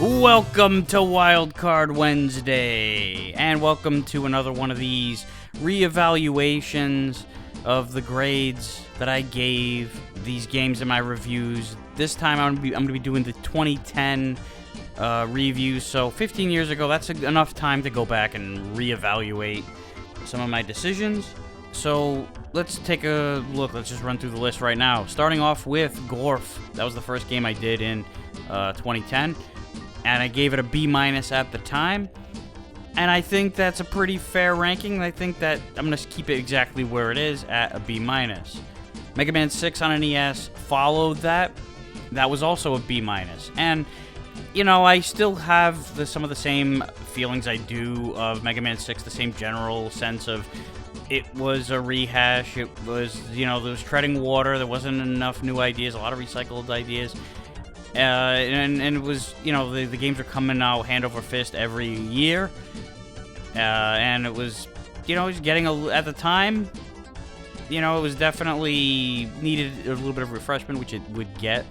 Welcome to Wildcard Wednesday, and welcome to another one of these reevaluations of the grades that I gave these games in my reviews. This time I'm going to be doing the 2010 reviews, so 15 years ago, that's enough time to go back and reevaluate some of my decisions. So let's take a look. Let's just run through the list right now. Starting off with Gorf. That was the first game I did in 2010. And I gave it a B- at the time. And I think that's a pretty fair ranking. I think that I'm going to keep it exactly where it is at a B-. Mega Man 6 on an NES followed that. That was also a B-. And, you know, I still have some of the same feelings I do of Mega Man 6, the same general sense of it was a rehash. It was, you know, there was treading water. There wasn't enough new ideas, a lot of recycled ideas. And it was, you know, the games were coming out hand over fist every year. And it was, you know, it was getting, at the time, you know, it was definitely needed a little bit of refreshment, which it would get.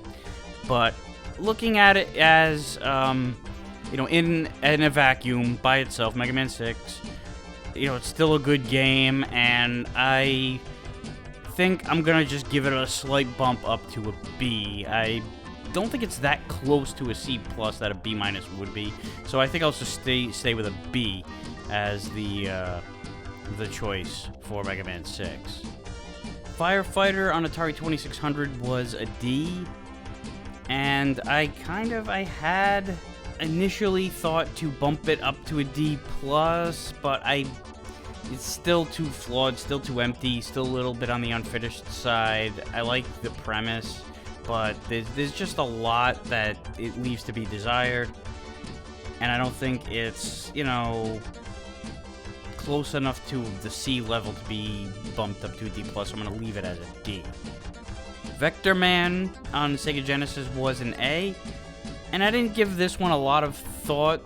But looking at it as, you know, in a vacuum by itself, Mega Man 6, you know, it's still a good game, and I think I'm gonna just give it a slight bump up to a B. I don't think it's that close to a C+ that a B- would be, so I think I'll just stay with a B as the choice for Mega Man 6. Firefighter on Atari 2600 was a D, and I had initially thought to bump it up to a D+, but it's still too flawed, still too empty, still a little bit on the unfinished side. I like the premise, but there's just a lot that it leaves to be desired, and I don't think it's, you know, close enough to the C level to be bumped up to a D+, so I'm going to leave it as a D. Vector Man on Sega Genesis was an A, and I didn't give this one a lot of thought.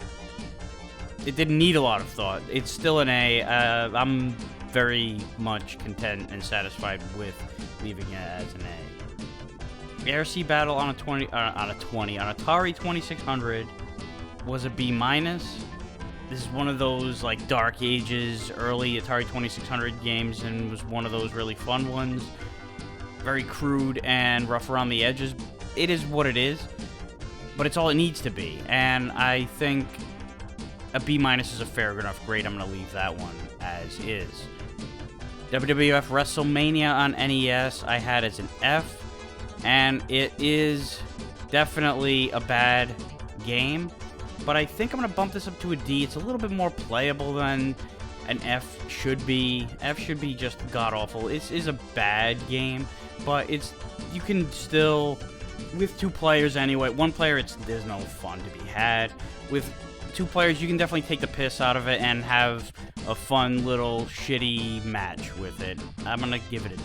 It didn't need a lot of thought. It's still an A. I'm very much content and satisfied with leaving it as an A. Air Sea Battle on Atari 2600 was a B-. This is one of those, like, Dark Ages, early Atari 2600 games, and was one of those really fun ones. Very crude and rough around the edges. It is what it is, but it's all it needs to be, and I think a B- is a fair enough grade. I'm going to leave that one as is. WWF WrestleMania on NES I had as an F, and it is definitely a bad game, but I think I'm going to bump this up to a D. It's a little bit more playable than an F should be. F should be just god-awful. It is a bad game, but you can still, with two players anyway, one player, there's no fun to be had. With two players, you can definitely take the piss out of it and have a fun little shitty match with it. I'm going to give it a D.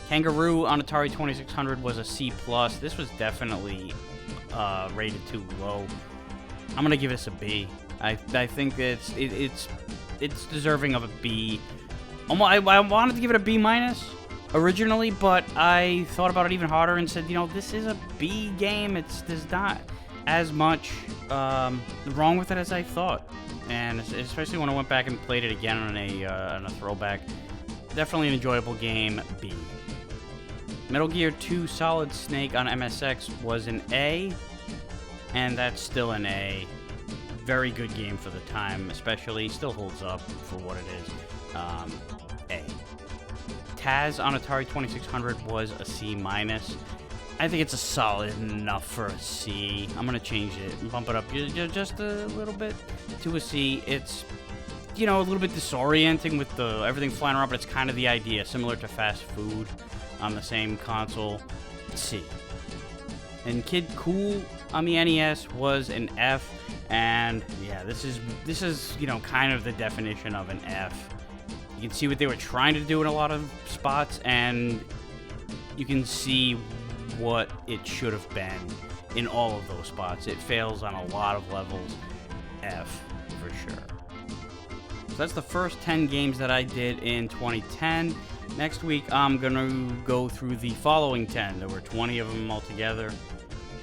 Kangaroo on Atari 2600 was a C+. This was definitely rated too low. I'm going to give this a B. I think it's deserving of a B. I wanted to give it a B- originally, but I thought about it even harder and said, you know, this is a B game. There's not as much wrong with it as I thought, and especially when I went back and played it again on a throwback. Definitely an enjoyable game. B. Metal Gear 2 Solid Snake on MSX was an A, and that's still an A. Very good game for the time, especially. Still holds up for what it is. A. Taz on Atari 2600 was a C-. I think it's a solid enough for a C. I'm going to change it and bump it up just a little bit to a C. It's, you know, a little bit disorienting with everything flying around, but it's kind of the idea, similar to Fast Food on the same console. C. And Kid Cool on the NES was an F, and yeah, this is, you know, kind of the definition of an F. You can see what they were trying to do in a lot of spots, and you can see what it should have been in all of those spots. It fails on a lot of levels. F for sure. So that's the first 10 games that I did in 2010. Next week, I'm going to go through the following 10. There were 20 of them altogether.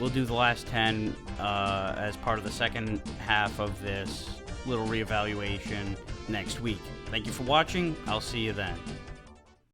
we'll do the last 10 as part of the second half of this little reevaluation next week. Thank you for watching. I'll see you then.